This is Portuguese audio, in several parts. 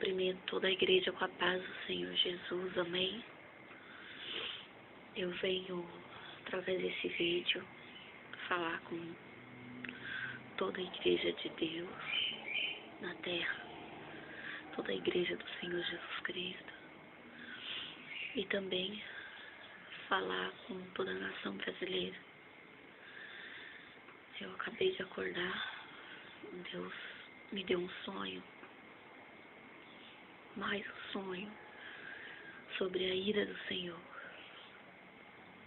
Cumprimento toda a igreja com a paz do Senhor Jesus, amém? Eu venho, através desse vídeo, falar com toda a igreja de Deus na terra, toda a igreja do Senhor Jesus Cristo, e também falar com toda a nação brasileira. Eu acabei de acordar, Deus me deu um sonho, mais um sonho sobre a ira do Senhor.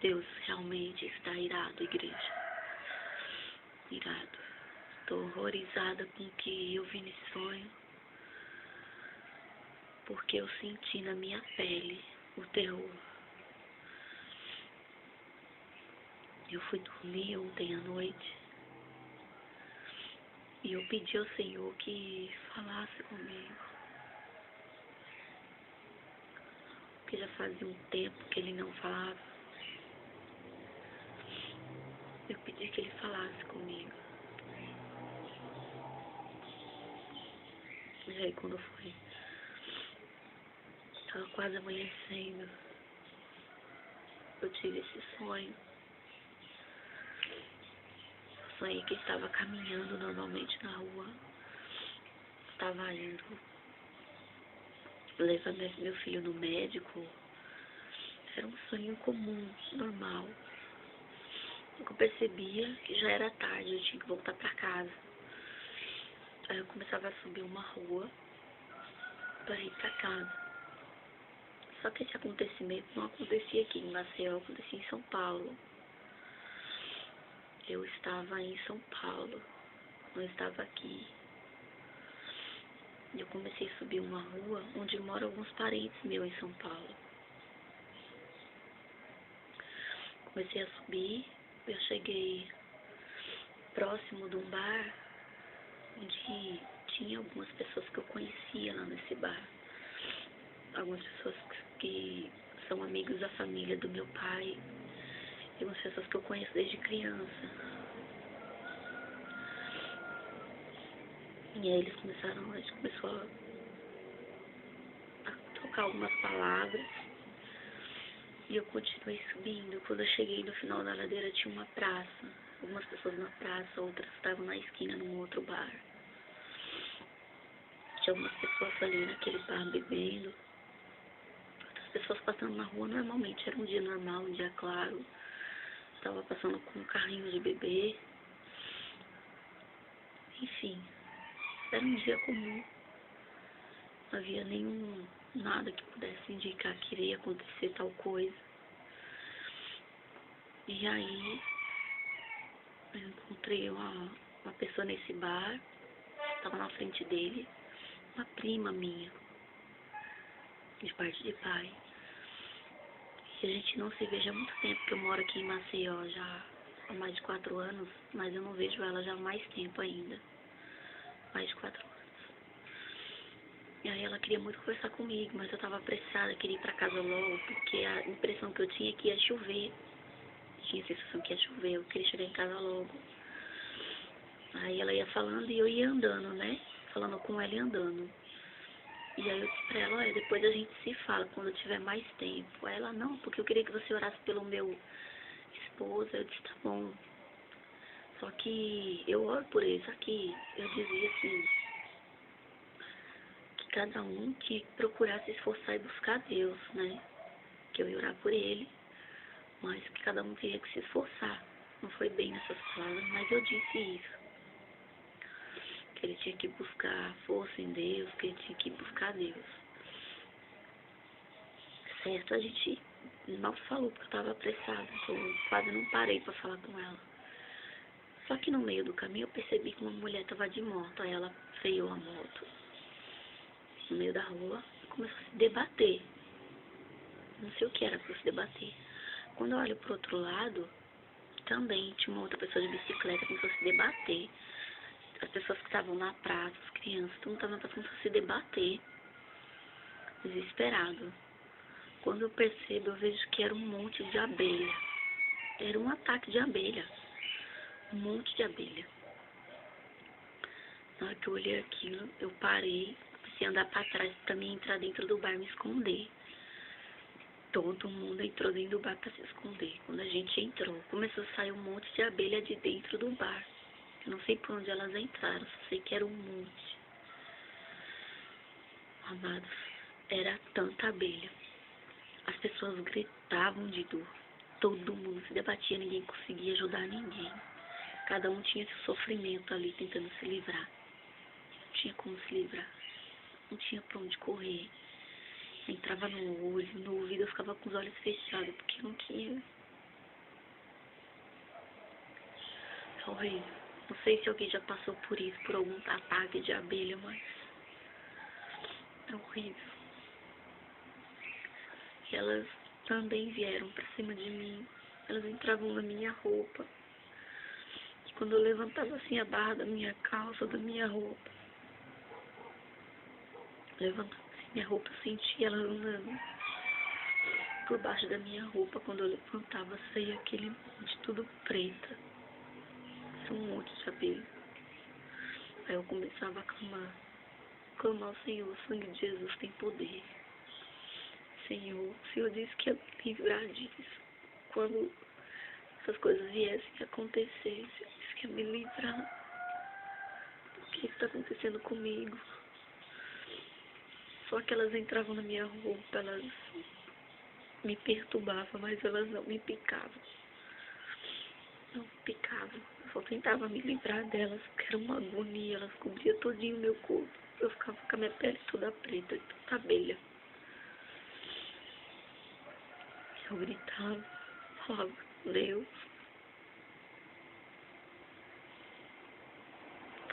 Deus realmente está irado, igreja. Irado. Estou horrorizada com o que eu vi nesse sonho, porque eu senti na minha pele o terror. Eu fui dormir ontem à noite e eu pedi ao Senhor que falasse comigo, porque já fazia um tempo que Ele não falava. Eu pedi que Ele falasse comigo. E aí quando foi, estava quase amanhecendo, eu tive esse sonho. Eu sonhei que estava caminhando normalmente na rua. Estava indo levar meu filho no médico. Era um sonho comum, normal. Eu percebia que já era tarde, eu tinha que voltar para casa. Aí eu começava a subir uma rua para ir para casa. Só que esse acontecimento não acontecia aqui em Maceió, acontecia em São Paulo. Eu estava em São Paulo, não estava aqui. Eu comecei a subir uma rua onde moram alguns parentes meus em São Paulo. Comecei a subir, eu cheguei próximo de um bar onde tinha algumas pessoas que eu conhecia lá nesse bar. Algumas pessoas que são amigos da família do meu pai. E algumas pessoas que eu conheço desde criança. E aí eles começaram, a gente começou a trocar algumas palavras. E eu continuei subindo. Quando eu cheguei no final da ladeira tinha uma praça. Algumas pessoas na praça, outras estavam na esquina num outro bar. Tinha algumas pessoas ali naquele bar bebendo. Outras pessoas passando na rua normalmente. Era um dia normal, um dia claro. Estava passando com um carrinho de bebê. Enfim, era um dia comum. Não havia nada que pudesse indicar que iria acontecer tal coisa. E aí, eu encontrei uma pessoa nesse bar, estava na frente dele, uma prima minha, de parte de pai. E a gente não se vê há muito tempo, porque eu moro aqui em Maceió já há mais de 4 anos, mas eu não vejo ela já há mais tempo ainda. Mais de 4 anos. E aí ela queria muito conversar comigo, mas eu estava apressada, queria ir para casa logo, porque a impressão que eu tinha é que ia chover. Tinha a sensação que ia chover, eu queria chegar em casa logo. Aí ela ia falando e eu ia andando, né? Falando com ela e andando. E aí eu disse pra ela, olha, depois a gente se fala quando eu tiver mais tempo. Aí ela, não, porque eu queria que você orasse pelo meu esposo. Eu disse, tá bom. Só que eu oro por ele, só que eu dizia assim, que cada um tinha que procurar se esforçar e buscar Deus, né? Que eu ia orar por ele, mas que cada um teria que se esforçar. Não foi bem nessas palavras, mas eu disse isso. Que ele tinha que buscar força em Deus, que ele tinha que buscar Deus. Certo, a gente mal falou porque eu estava apressada, então eu quase não parei para falar com ela. Só que no meio do caminho eu percebi que uma mulher estava de moto, aí ela freou a moto no meio da rua e começou a se debater. Não sei o que era para se debater. Quando eu olho pro outro lado, também tinha uma outra pessoa de bicicleta que começou a se debater. As pessoas que estavam na praça, as crianças, todo mundo estava começando a se debater, desesperado. Quando eu percebo, eu vejo que era um monte de abelha. Era um ataque de abelha. Um monte de abelha. Na hora que eu olhei aquilo, eu parei, comecei a andar pra trás pra mim entrar dentro do bar e me esconder. Todo mundo entrou dentro do bar pra se esconder. Quando a gente entrou, começou a sair um monte de abelha de dentro do bar. Eu não sei por onde elas entraram, só sei que era um monte. Amados, era tanta abelha. As pessoas gritavam de dor. Todo mundo se debatia, ninguém conseguia ajudar ninguém. Cada um tinha seu sofrimento ali tentando se livrar. Não tinha como se livrar. Não tinha pra onde correr. Entrava no olho, no ouvido, eu ficava com os olhos fechados, porque não tinha. É horrível. Não sei se alguém já passou por isso, por algum ataque de abelha, mas é horrível. E elas também vieram pra cima de mim. Elas entravam na minha roupa. E quando eu levantava assim a barra da minha calça, da minha roupa, levantava assim minha roupa, eu sentia elas andando por baixo da minha roupa. Quando eu levantava, saía aquele monte tudo preta. Era um monte de abelha. Aí eu começava a clamar ao Senhor, o sangue de Jesus tem poder. Senhor, o Senhor disse que ia me livrar disso. Quando essas coisas viessem a acontecer, o Senhor disse que ia me livrar. O que está acontecendo comigo? Só que elas entravam na minha roupa, elas me perturbavam, mas elas não me picavam. Não me picavam. Eu só tentava me livrar delas, porque era uma agonia. Elas cobriam todinho o meu corpo. Eu ficava com a minha pele toda preta, toda abelha. Eu gritava, falava, Deus,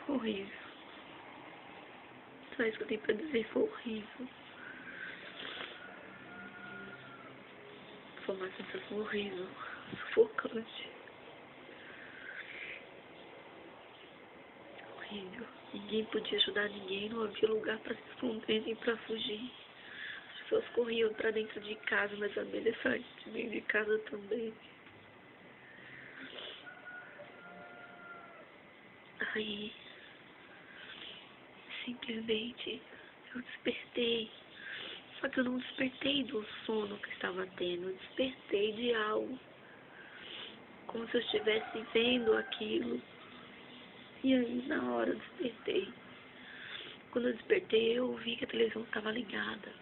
foi horrível. Só isso que eu tenho pra dizer, foi horrível. Foi uma sensação horrível, sufocante. Horrível. Ninguém podia ajudar ninguém, não havia lugar pra se esconder nem pra fugir. As pessoas corriam pra dentro de casa, mas a abelha saía de dentro de casa também. Aí, simplesmente, eu despertei. Só que eu não despertei do sono que estava tendo, eu despertei de algo. Como se eu estivesse vendo aquilo. E aí, na hora, eu despertei. Quando eu despertei, eu vi que a televisão estava ligada.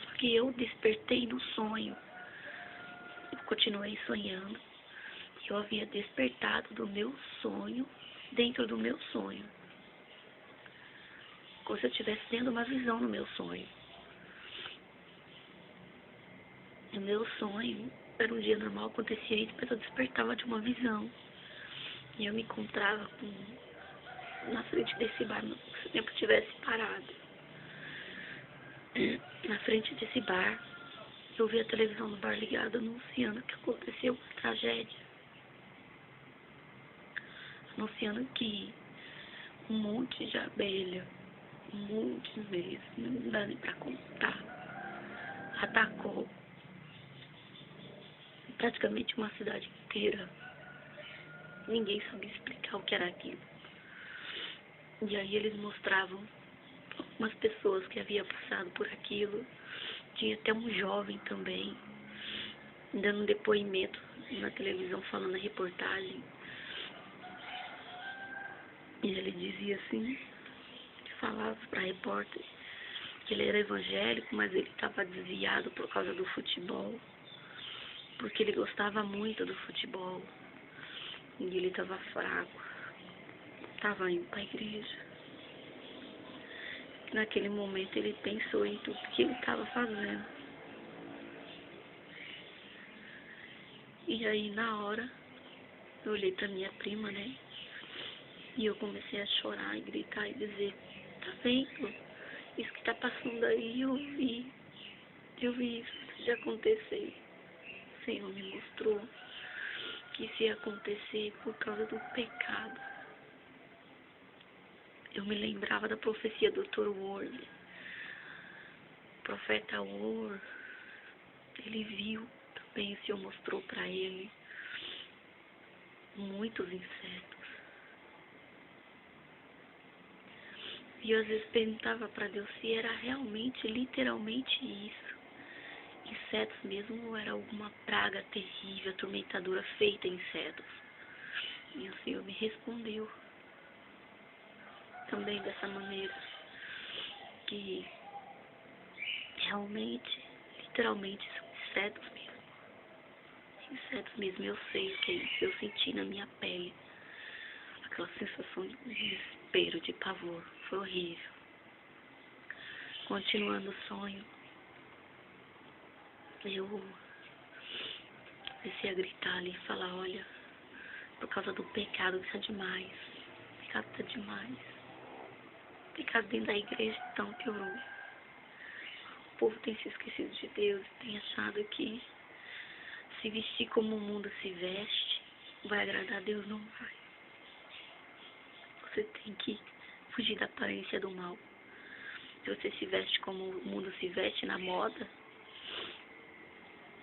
Só que eu despertei no sonho. Eu continuei sonhando. Eu havia despertado do meu sonho, dentro do meu sonho. Como se eu estivesse tendo uma visão no meu sonho. No meu sonho, era um dia normal, acontecia isso, mas eu despertava de uma visão. E eu me encontrava na frente desse bar, como se o tempo tivesse parado. Na frente desse bar, eu vi a televisão do bar ligada, anunciando que aconteceu uma tragédia. Anunciando que um monte de abelha, um monte mesmo, não dá nem pra contar, atacou praticamente uma cidade inteira. Ninguém sabia explicar o que era aquilo. E aí eles mostravam algumas pessoas que haviam passado por aquilo. Tinha até um jovem também, dando um depoimento na televisão, falando a reportagem. E ele dizia assim, falava para a repórter que ele era evangélico, mas ele estava desviado por causa do futebol, porque ele gostava muito do futebol e ele estava fraco, estava indo para a igreja. Naquele momento ele pensou em tudo que ele estava fazendo. E aí na hora eu olhei para minha prima, né? E eu comecei a chorar e gritar e dizer, tá vendo? Isso que tá passando aí, eu vi isso já acontecer. O Senhor me mostrou que isso ia acontecer por causa do pecado. Eu me lembrava da profecia do Dr. Ward. O profeta Ward, ele viu também, o Senhor mostrou para ele muitos insetos. E eu às vezes perguntava para Deus se era realmente, literalmente isso. Insetos mesmo, ou era alguma praga terrível, atormentadora feita em insetos. E o Senhor me respondeu também dessa maneira, que realmente, literalmente, são insetos mesmo. Insetos mesmo, eu sei o que é isso. Eu senti na minha pele aquela sensação de desespero, de pavor. Foi horrível. Continuando o sonho, eu comecei a gritar ali e falar, olha, por causa do pecado está demais. O pecado está demais. O pecado dentro da igreja então piorou. O povo tem se esquecido de Deus, tem achado que se vestir como o mundo se veste vai agradar a Deus, não vai. Você tem que fugir da aparência do mal. Se você se veste como o mundo se veste na moda,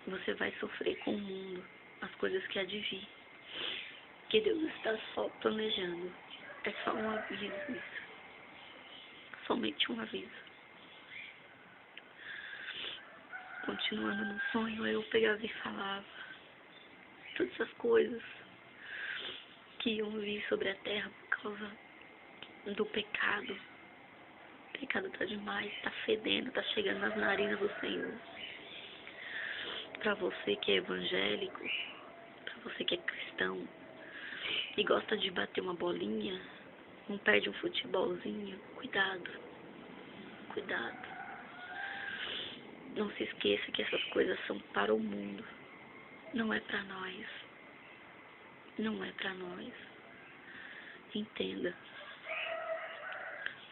você vai sofrer com o mundo, as coisas que há de vir. Que Deus está só planejando. É só um aviso isso. Somente um aviso. Continuando no sonho, eu pegava e falava todas essas coisas que iam vir sobre a terra por causa do pecado. O pecado tá demais, tá fedendo, tá chegando nas narinas do Senhor. Pra você que é evangélico, pra você que é cristão e gosta de bater uma bolinha, não perde um futebolzinho, cuidado, cuidado. Não se esqueça que essas coisas são para o mundo, não é pra nós, não é pra nós. Entenda,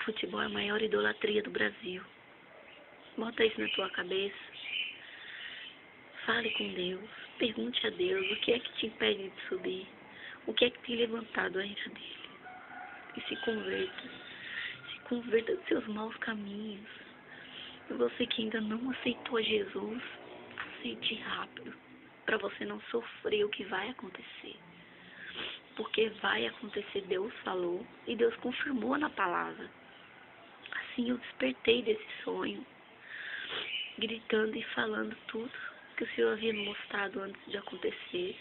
futebol é a maior idolatria do Brasil. Bota isso na tua cabeça. Fale com Deus. Pergunte a Deus o que é que te impede de subir. O que é que tem levantado a ira dele. E se converta. Se converta dos seus maus caminhos. E você que ainda não aceitou a Jesus, aceite rápido. Para você não sofrer o que vai acontecer. Porque vai acontecer, Deus falou. E Deus confirmou na palavra. Assim eu despertei desse sonho. Gritando e falando tudo que o Senhor havia me mostrado antes de acontecer.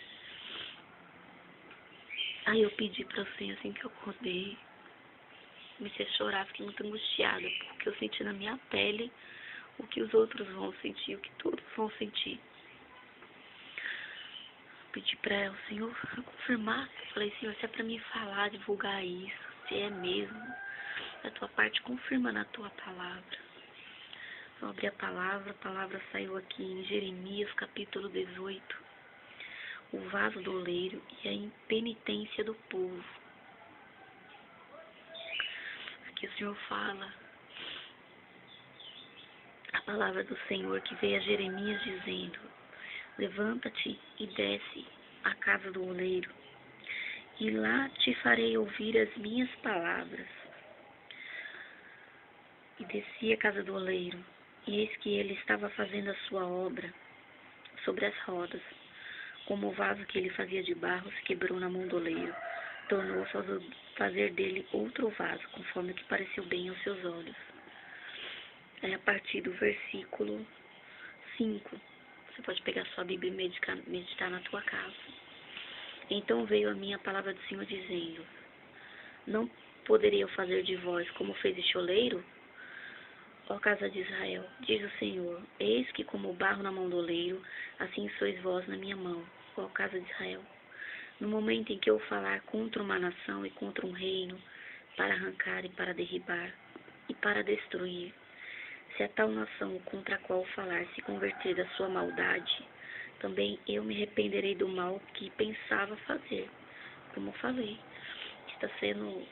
Aí eu pedi para o Senhor assim que eu acordei. Comecei a chorar, fiquei muito angustiada, porque eu senti na minha pele o que os outros vão sentir, o que todos vão sentir. Pedi para o Senhor confirmar. Falei, Senhor, se é para mim falar, divulgar isso, se é mesmo da tua parte, confirma na tua palavra. Eu abri a palavra saiu aqui em Jeremias, capítulo 18. O vaso do oleiro e a impenitência do povo. Aqui o Senhor fala a palavra do Senhor que veio a Jeremias dizendo: levanta-te e desce à casa do oleiro, e lá te farei ouvir as minhas palavras. E desci à casa do oleiro, e eis que ele estava fazendo a sua obra sobre as rodas. Como o vaso que ele fazia de barro se quebrou na mão do oleiro, tornou-se a fazer dele outro vaso, conforme que pareceu bem aos seus olhos. É a partir do versículo 5. Você pode pegar sua Bíblia e meditar na tua casa. Então veio a mim a palavra do Senhor dizendo: não poderia eu fazer de vós como fez este oleiro? Ó casa de Israel, diz o Senhor, eis que como o barro na mão do oleiro, assim sois vós na minha mão, ó casa de Israel. No momento em que eu falar contra uma nação e contra um reino, para arrancar e para derribar, e para destruir, se a tal nação contra a qual falar se converter da sua maldade, também eu me arrependerei do mal que pensava fazer. Como falei, está sendo, o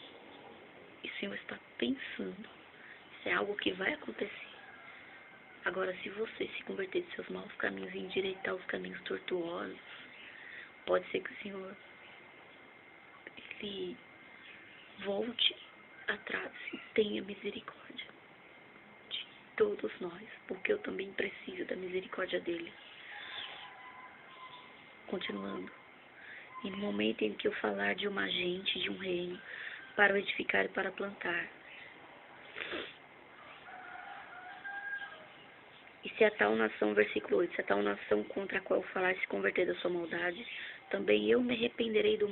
Senhor está pensando. Isso é algo que vai acontecer. Agora, se você se converter de seus maus caminhos e endireitar os caminhos tortuosos, pode ser que o Senhor Ele volte atrás e tenha misericórdia de todos nós, porque eu também preciso da misericórdia dele. Continuando. E no momento em que eu falar de uma gente, de um reino, para o edificar e para plantar, E se a tal nação, versículo 8, se a tal nação contra a qual falar se converter da sua maldade, também eu me arrependerei do